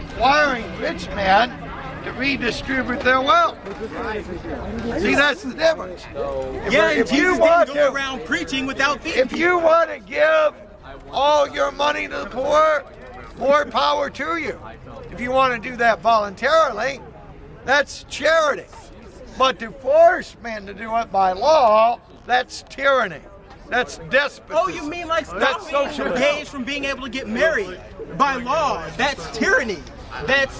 requiring rich men to redistribute their wealth. See, that's the difference. And Jesus didn't go around preaching without feeding If you want to give all your money to the poor, more power to you. If you want to do that voluntarily, that's charity. But to force men to do it by law, that's tyranny. That's despotism. Oh, you mean like stopping gays from being able to get married by law? That's tyranny. That's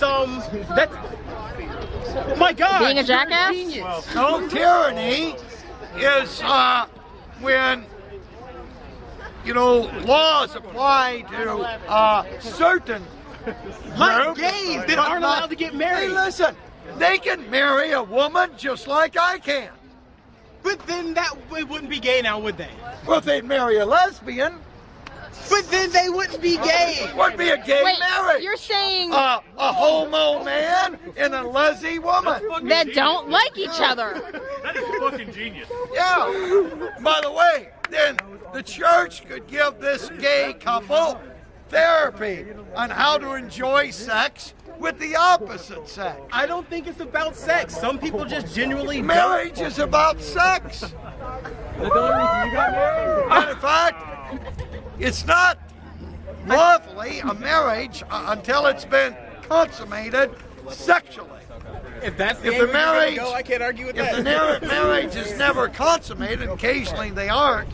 my God. Being a jackass? No, tyranny is when laws apply to certain like groups, gays that aren't allowed to get married. Hey, listen, they can marry a woman just like I can. But then it wouldn't be gay now, would they? Well, if they'd marry a lesbian. But then they wouldn't be gay. It would be a gay marriage. You're saying a homo man and a lesy woman that don't like each other. That is fucking genius. Yeah. By the way, then the church could give this gay couple therapy on how to enjoy sex with the opposite sex. I don't think it's about sex. Some people just genuinely marriage is about sex. That's the only reason you got married. And in fact, it's not lawfully a marriage until it's been consummated sexually. If that's the marriage, go, I can't argue with if that. the marriage is never consummated, occasionally they aren't,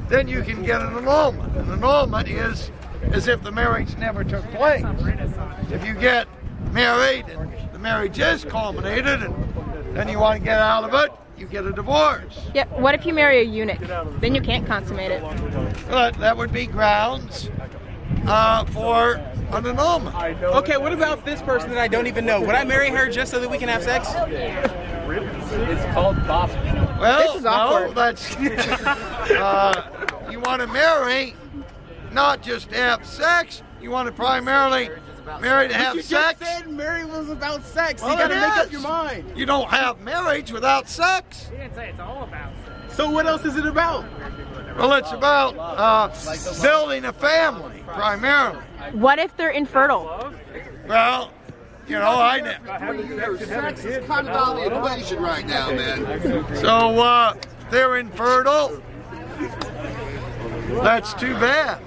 then you can get an annulment. An annulment is as if the marriage never took place. If you get married and the marriage is culminated and then you want to get out of it, you get a divorce. Yeah, what if you marry a eunuch? Then you can't consummate it. But that would be grounds for an annulment. Okay, what about this person that I don't even know? Would I marry her just so that we can have sex? It's called gospel. Well, this is awkward. No, that's you want to marry not just to have sex. You want to primarily marry to have you sex. You just said marriage was about sex. Well, you gotta it make is. up your mind. You don't have marriage without sex. He didn't say it's all about sex. So what else is it about? Well, it's about building a family primarily. What if they're infertile? Well, I know. Sex is kind of out of the equation right now, man. So they're infertile. That's too bad.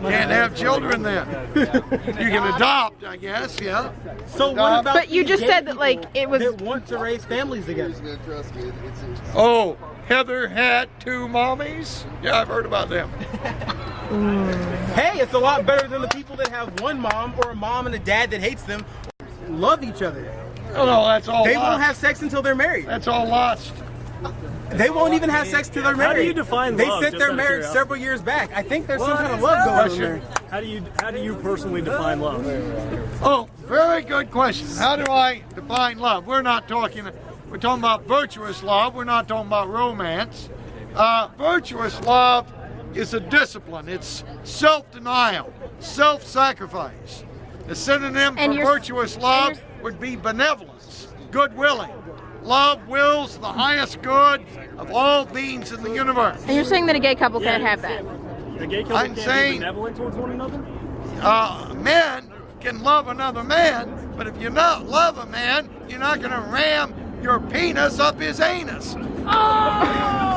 Can't have children then. You can adopt, I guess, yeah. So what about But you just said that it was that want to raise families together? Oh, Heather had 2 mommies? Yeah, I've heard about them. Hey, it's a lot better than the people that have one mom or a mom and a dad that hates them, love each other. Oh, no, that's all They lust. won't have sex until they're married. That's all lust. They won't even have sex till they're married. How do you define They love, set just their out of marriage curiosity? several years back. I think there's some kind of love going on there. How do you personally define love? Oh, very good question. How do I define love? We're talking about virtuous love. We're not talking about romance. Virtuous love is a discipline. It's self-denial, self-sacrifice. A synonym for virtuous love would be benevolence, good-willing. Love wills the highest good of all beings in the universe. And you're saying that a gay couple can't have that? The gay couple can't be benevolent towards one another? Men can love another man, but if you not love a man, you're not going to ram your penis up his anus.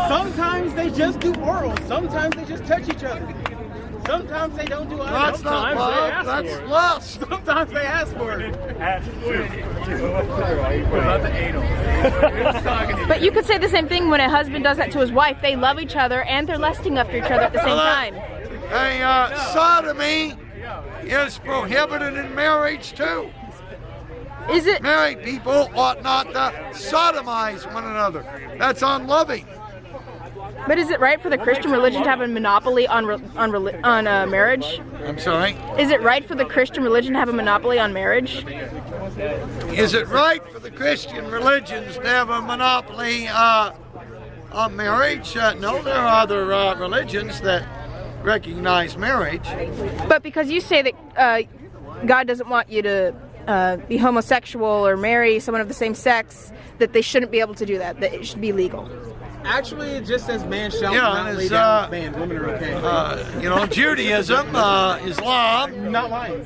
Sometimes they just do oral. Sometimes they just touch each other. Sometimes they don't do either. That's not love, that's lust. Sometimes they ask for it. What about the anal? But you could say the same thing when a husband does that to his wife. They love each other and they're lusting after each other at the same time. Sodomy is prohibited in marriage too. Is it? Married people ought not to sodomize one another. That's unloving. But is it right for the Christian religion to have a monopoly on marriage? I'm sorry? Is it right for the Christian religion to have a monopoly on marriage? Is it right for the Christian religions to have a monopoly on marriage? No, there are other religions that recognize marriage. But because you say that God doesn't want you to be homosexual or marry someone of the same sex, that they shouldn't be able to do that it should be legal. Actually, it just says man shall not lay down with man. Women are okay. Judaism, Islam, Not lying.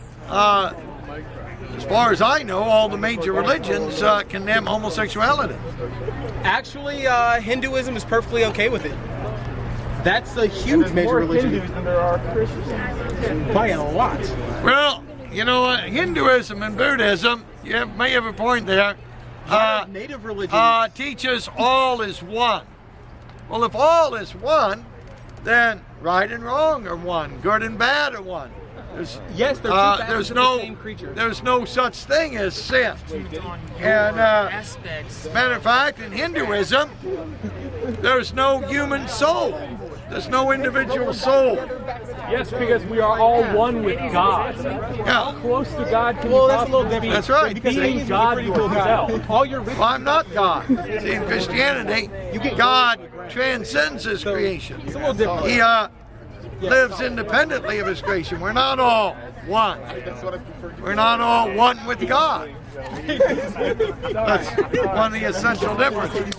as far as I know, all the major religions condemn homosexuality. Actually, Hinduism is perfectly okay with it. That's a huge major religion. Hindus than there are Christians. By a lot. Well, you know what? Hinduism and Buddhism, you may have a point there, Native religion. teaches all is one. Well, if all is one, then right and wrong are one, good and bad are one. Yes, they're two facets of the same creature. There's no such thing as sin. And matter of fact, in Hinduism, there's no human soul. There's no individual soul. Yes, because we are all one with God. Yeah. How close to God can Well, you that's a little possibly be? different. That's right. Because Being atheism is God pretty cool yourself. guy. All your rituals. Well, I'm not God. See, in Christianity, God transcends His creation. It's a little different. He lives independently of His creation. We're not all one. We're not all one with God. That's one of the essential differences.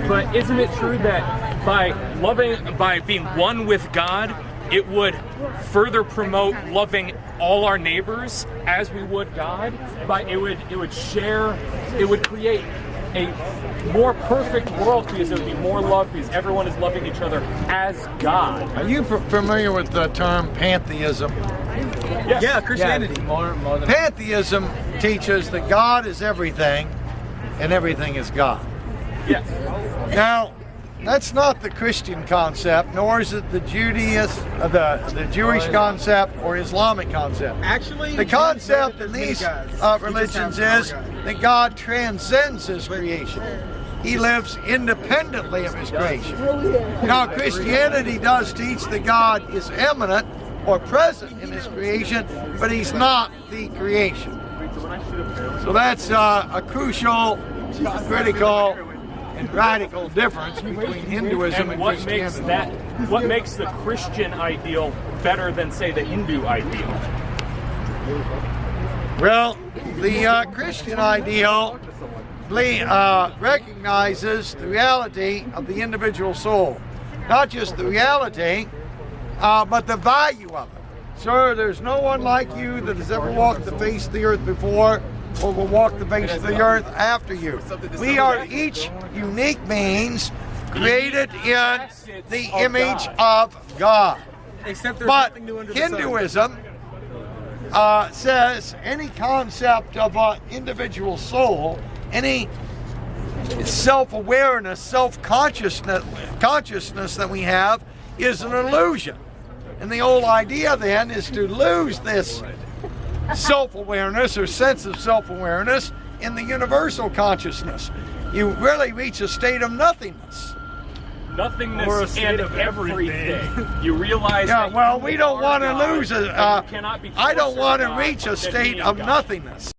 But isn't it true that by being one with God, it would further promote loving all our neighbors as we would God? But it would create a more perfect world because there would be more love because everyone is loving each other as God. Are you familiar with the term pantheism? Yes. Yeah, Christianity. More than Pantheism teaches that God is everything and everything is God. yes. Now, that's not the Christian concept, nor is it the the Jewish concept or Islamic concept. Actually, The concept in these religions is that God transcends His creation. He lives independently of His creation. Now, Christianity does teach that God is immanent or present in His creation, but He's not the creation. So that's a crucial, critical, and radical difference between Hinduism and what makes Christianity. what makes the Christian ideal better than, say, the Hindu ideal? Well, the Christian ideal recognizes the reality of the individual soul. Not just the reality, but the value of it. Sir, there's no one like you that has ever walked the face of the earth before or will walk the face of the earth after you. We are each unique beings created in the image of God. Except there's But nothing new under the sun. Hinduism says any concept of an individual soul, any self-awareness, self-consciousness that we have is an illusion. And the whole idea then is to lose this self-awareness or sense of self-awareness in the universal consciousness. You really reach a state of nothingness. Nothingness and of everything. You realize. Yeah, that well, you we don't are want to God, lose that you cannot be I don't closer want to God reach a than state being of God. nothingness.